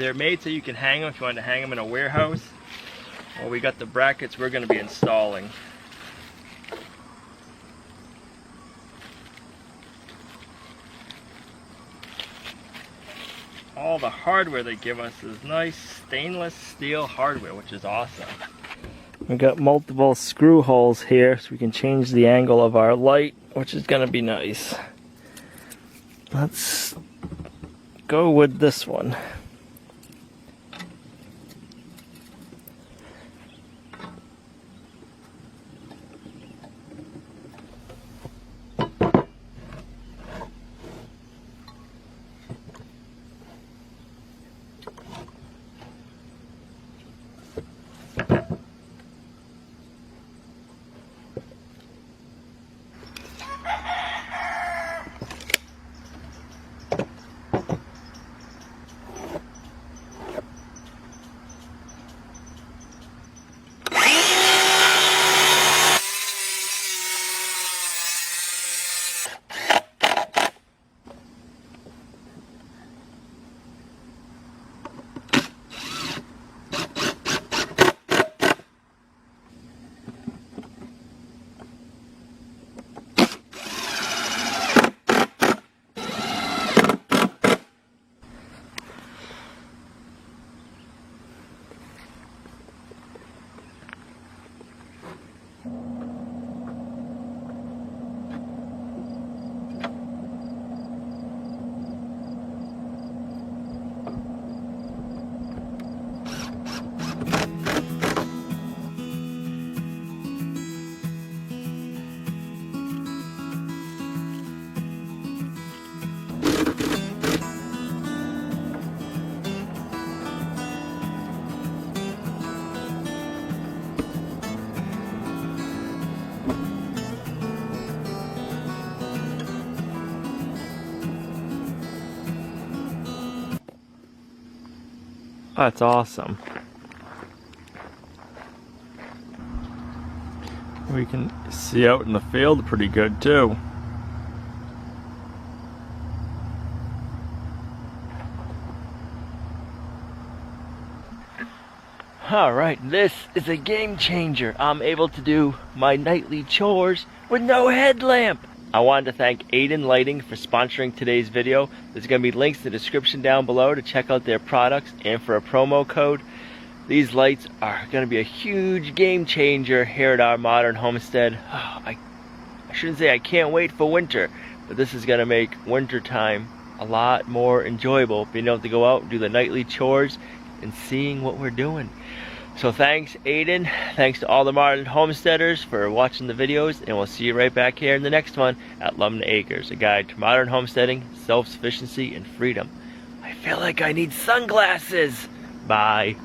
They're made so you can hang them if you want to hang them in a warehouse. Well, we got the brackets we're going to be installing. All the hardware they give us is nice stainless steel hardware, which is awesome. We've got multiple screw holes here so we can change the angle of our light, which is going to be nice. Let's go with this one. That's awesome. We can see out in the field pretty good too. Alright, this is a game changer. I'm able to do my nightly chores with no headlamp. I wanted to thank Adiding Lighting for sponsoring today's video. There's going to be links in the description down below to check out their products and for a promo code. These lights are going to be a huge game changer here at our modern homestead. Oh, I shouldn't say I can't wait for winter, but this is going to make winter time a lot more enjoyable, being able to go out and do the nightly chores and seeing what we're doing. So thanks Adiding, thanks to all the modern homesteaders for watching the videos, and we'll see you right back here in the next one at Lumna Acres, a guide to modern homesteading, self-sufficiency, and freedom. I feel like I need sunglasses. Bye.